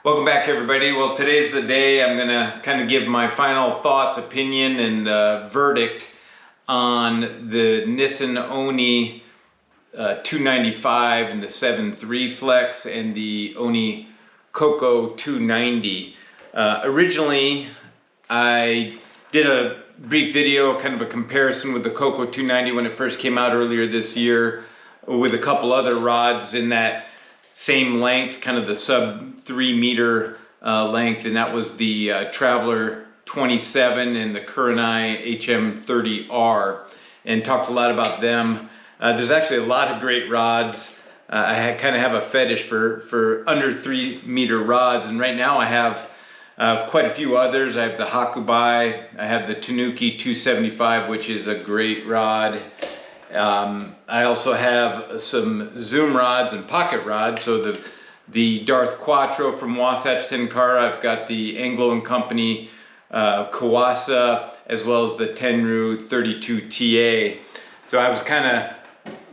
Welcome back, everybody. Well, today's the day I'm going to kind of give my final thoughts, opinion, and verdict on the Nissin Oni 295 and the 7.3 Flex and the Oni Coco 290. Originally, I did a brief video, kind of a comparison with the Coco 290 when it first came out earlier this year, with a couple other rods in that same length, kind of the sub 3 meter length, and that was the Traveler 27 and the Kurenai HM30R, and talked a lot about them. There's actually a lot of great rods. I kind of have a fetish for under 3 meter rods, and right now I have quite a few others. I have the Hakubai, I have the Tanuki 275, which is a great rod. I also have some zoom rods and pocket rods. So the Darth Quattro from Wasatch Tenkara. I've got the Anglo & Company Kawasa, as well as the Tenru 32TA. So I was kind of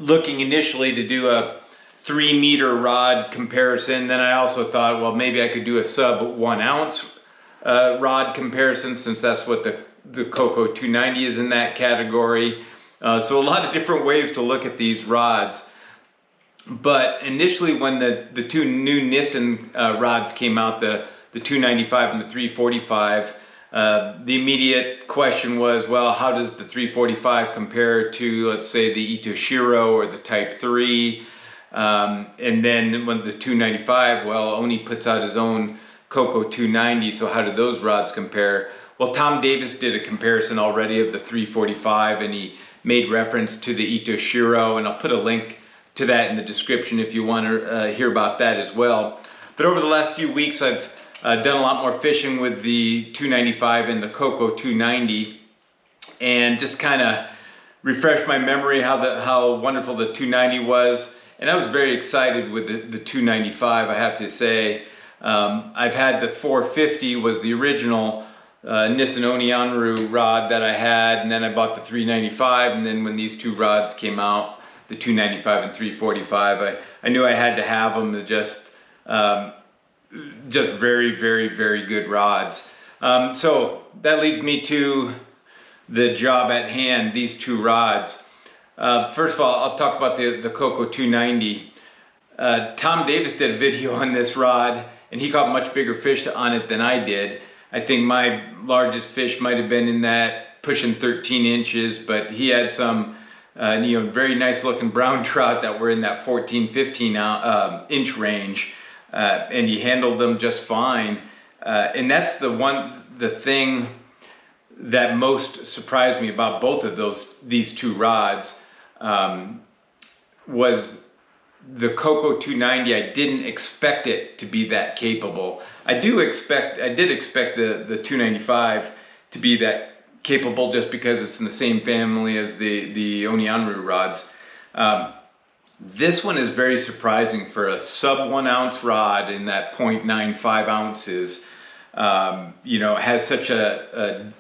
looking initially to do a 3 meter rod comparison. Then I also thought, well, maybe I could do a sub 1 ounce rod comparison, since that's what the Coco 290 is in that category. So a lot of different ways to look at these rods. But initially, when the two new Nissin rods came out, the 295 and the 345, the immediate question was, well, how does the 345 compare to, let's say, the Itoshiro or the Type 3? And then when the 295, well, Oni puts out his own Coco 290, so how did those rods compare? Well, Tom Davis did a comparison already of the 345, and he made reference to the Itoshiro, and I'll put a link to that in the description if you want to hear about that as well. But over the last few weeks, I've done a lot more fishing with the 295 and the Coco 290, and just kind of refreshed my memory how wonderful the 290 was. And I was very excited with the 295, I have to say. I've had the 450, was the original Nissin Oni rod that I had, and then I bought the 395, and then when these two rods came out, the 295 and 345, I knew I had to have them. They're just very, very, very good rods. So that leads me to the job at hand, these two rods. First of all, I'll talk about the Coco 290. Tom Davis did a video on this rod, and he caught much bigger fish on it than I did. I think my largest fish might have been in that pushing 13 inches, but he had some very nice looking brown trout that were in that 14, 15 inch range, and he handled them just fine. And that's the thing that most surprised me about both of these two rods, was the Coco 290. I didn't expect it to be that capable. I did expect the 295 to be that capable, just because it's in the same family as the Oni rods. This one is very surprising for a sub 1 ounce rod in that 0.95 ounces. It has such a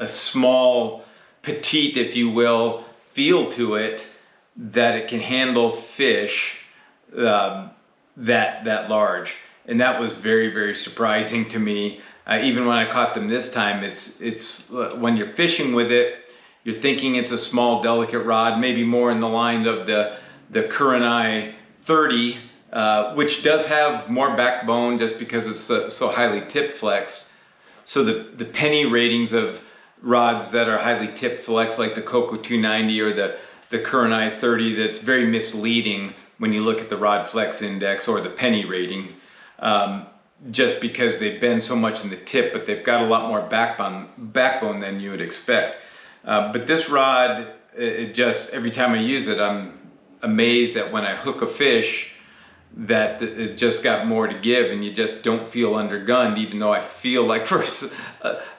small, petite, if you will, feel to it, that it can handle fish that large, and that was very, very surprising to me. Even when I caught them this time, it's when you're fishing with it, you're thinking it's a small, delicate rod, maybe more in the line of the Kurenai 30, which does have more backbone just because it's so highly tip flexed. So the penny ratings of rods that are highly tip flexed, like the Coco 290 or the Kurenai 30, that's very misleading when you look at the rod flex index or the penny rating, just because they bend so much in the tip, but they've got a lot more backbone than you would expect. But this rod, every time I use it, I'm amazed that when I hook a fish, that it just got more to give, and you just don't feel undergunned, even though I feel like for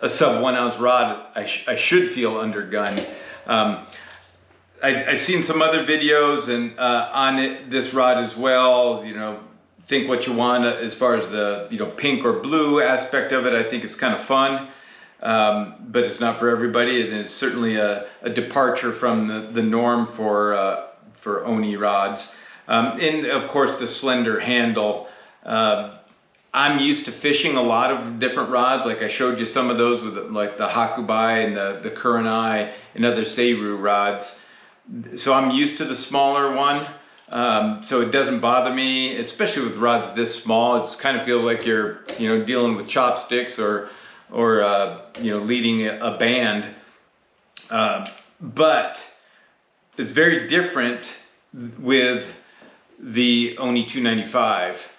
a sub 1 ounce rod, I should feel undergunned. I've seen some other videos and on this rod as well. Think what you want as far as the pink or blue aspect of it. I think it's kind of fun, but it's not for everybody. It is certainly a departure from the norm for Oni rods. And of course the slender handle. I'm used to fishing a lot of different rods. Like I showed you some of those with like the Hakubai and the Kurenai and other Seiru rods. So I'm used to the smaller one. So it doesn't bother me, especially with rods this small. It kind of feels like you're, dealing with chopsticks or leading a band. But it's very different with the Oni 295.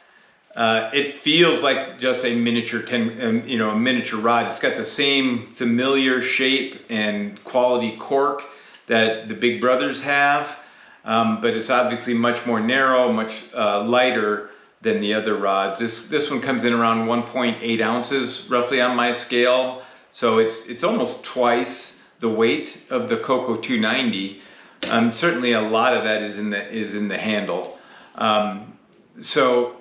It feels like just a miniature a miniature rod. It's got the same familiar shape and quality cork that the Big Brothers have, but it's obviously much more narrow, much lighter than the other rods. This one comes in around 1.8 ounces roughly on my scale, so it's almost twice the weight of the Coco 290. Certainly a lot of that is in the handle. So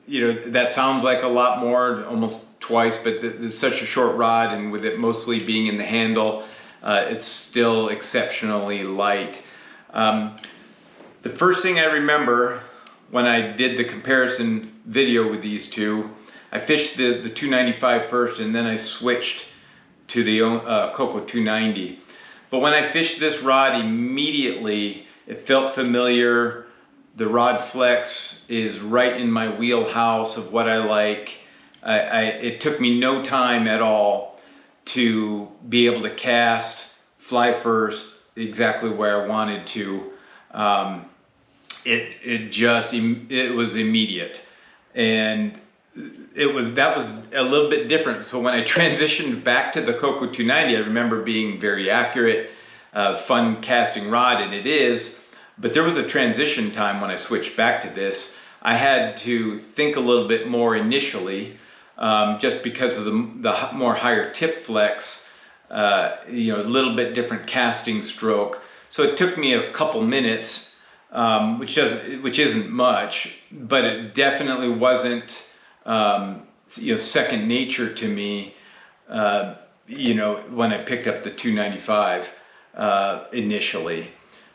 that sounds like a lot more, almost twice, but it's such a short rod, and with it mostly being in the handle, it's still exceptionally light. The first thing I remember when I did the comparison video with these two, I fished the 295 first, and then I switched to the Coco 290. But when I fished this rod, immediately it felt familiar. The rod flex is right in my wheelhouse of what I like. It took me no time at all to be able to cast, fly first, exactly where I wanted to. It was immediate, and that was a little bit different. So when I transitioned back to the Coco 290, I remember being very accurate, fun casting rod, and it is. But there was a transition time when I switched back to this. I had to think a little bit more initially, just because of the more higher tip flex, a little bit different casting stroke. So it took me a couple minutes, which isn't much, but it definitely wasn't second nature to me. When I picked up the 295 initially.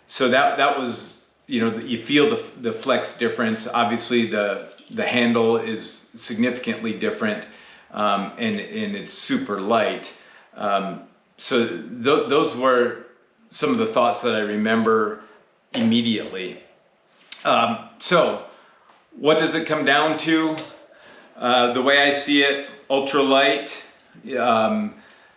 So that was, you feel the flex difference. Obviously the handle is significantly different, and it's super light. So those were some of the thoughts that I remember immediately. So what does it come down to? The way I see it, ultralight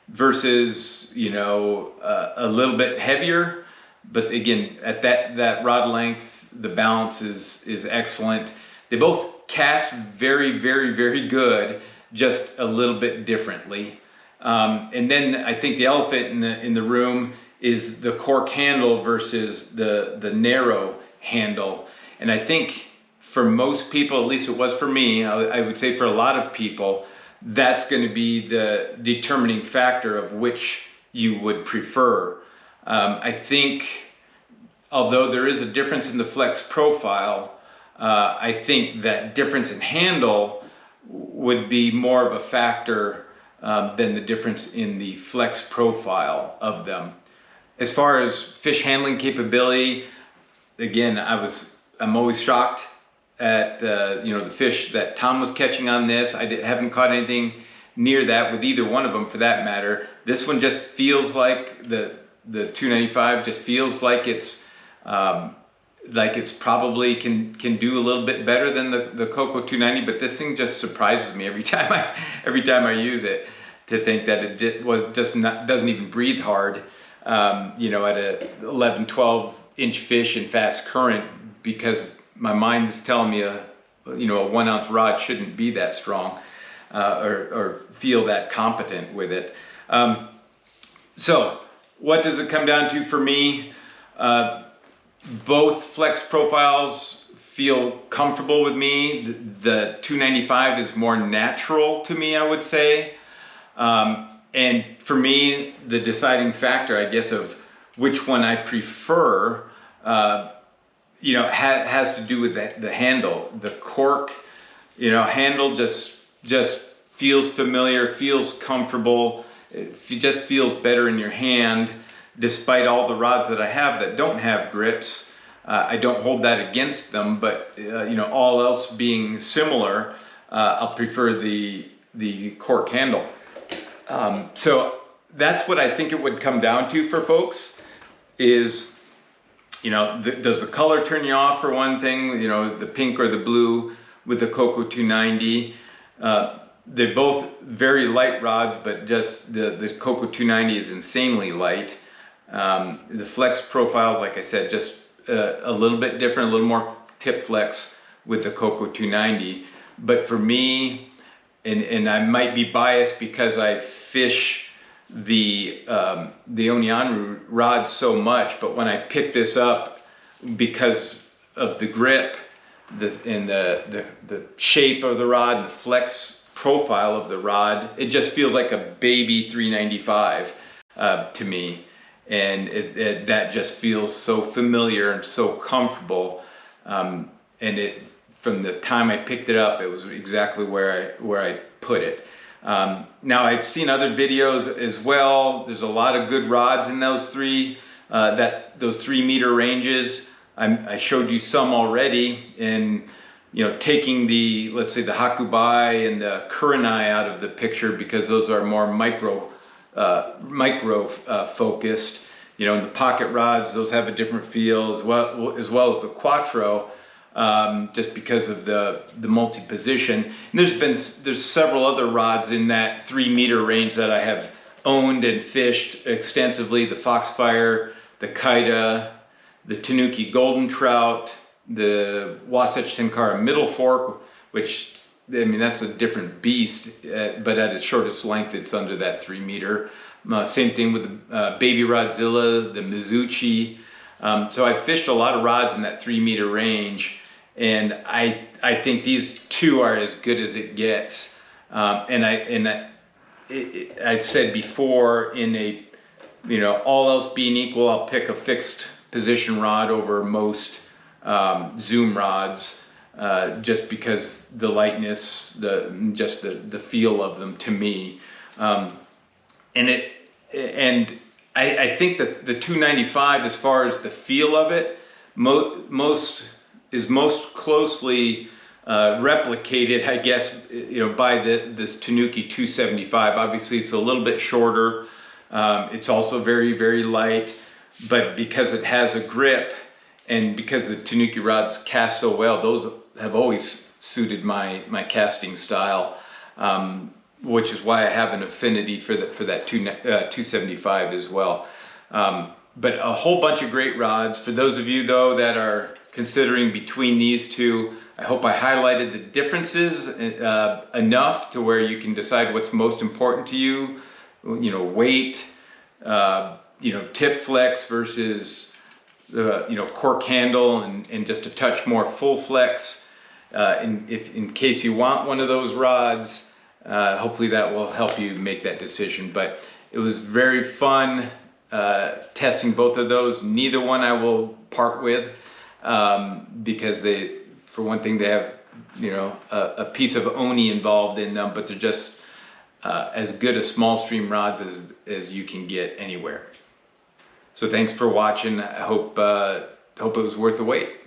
versus, a little bit heavier. But again, at that rod length, the balance is excellent. They both cast very, very, very good, just a little bit differently. And then I think the elephant in the room is the cork handle versus the narrow handle. And I think for most people, at least it was for me, I would say for a lot of people, that's going to be the determining factor of which you would prefer. I think, although there is a difference in the flex profile, I think that difference in handle would be more of a factor than the difference in the flex profile of them. As far as fish handling capability, again, I'm always shocked at the fish that Tom was catching on this. I haven't caught anything near that with either one of them, for that matter. This one just feels like the 295 just feels like it's probably can do a little bit better than the Coco 290, but this thing just surprises me every time I use it, to think that it doesn't even breathe hard, at a 11, 12 inch fish in fast current, because my mind is telling me a 1 ounce rod shouldn't be that strong, or feel that competent with it. So what does it come down to for me? Both flex profiles feel comfortable with me. The 295 is more natural to me, I would say. And for me, the deciding factor, I guess, of which one I prefer, has to do with the handle. The cork, handle just feels familiar, feels comfortable. It just feels better in your hand, despite all the rods that I have that don't have grips. I don't hold that against them, but all else being similar, I'll prefer the cork handle. So that's what I think it would come down to for folks is, you know, does the color turn you off for one thing, you know, the pink or the blue with the Coco 290. They're both very light rods, but just the Coco 290 is insanely light. The flex profiles, like I said, just a little bit different, a little more tip flex with the Coco 290. But for me, and I might be biased because I fish the Oni rods so much, but when I pick this up, because of the grip and the shape of the rod, the flex profile of the rod, it just feels like a baby 395 to me, and that just feels so familiar and so comfortable. And from the time I picked it up, it was exactly where I put it. Now I've seen other videos as well. There's a lot of good rods in those those 3 meter ranges. I showed you some already, and you know, taking the, let's say, the Hakubai and the Kurenai out of the picture, because those are more micro focused. You know, in the pocket rods, those have a different feel as well as the Quattro, just because of the multi-position. And there's several other rods in that 3 meter range that I have owned and fished extensively: the Foxfire, the Kaida, the Tanuki Golden Trout, the Wasatch Tenkara Middle Fork, which, I mean, that's a different beast, but at its shortest length, it's under that 3 meter. Same thing with the Baby Rodzilla, the Mizuchi. So I've fished a lot of rods in that 3 meter range, and I think these two are as good as it gets. I've said before, you know, all else being equal, I'll pick a fixed position rod over most zoom rods, just because the lightness, the feel of them to me, I think that the 295, as far as the feel of it, most closely replicated, I guess, you know, by this Tanuki 275. Obviously, it's a little bit shorter. It's also very, very light, but because it has a grip, and because the Tanuki rods cast so well, those have always suited my casting style, which is why I have an affinity for that 275 as well. But a whole bunch of great rods. For those of you, though, that are considering between these two, I hope I highlighted the differences enough to where you can decide what's most important to you. You know, weight, you know, tip flex versus you know, cork handle, and just a touch more full flex. In case you want one of those rods, hopefully that will help you make that decision. But it was very fun testing both of those. Neither one I will part with, because for one thing, they have, you know, a piece of Oni involved in them, but they're just as good as small stream rods as you can get anywhere. So thanks for watching. I hope it was worth the wait.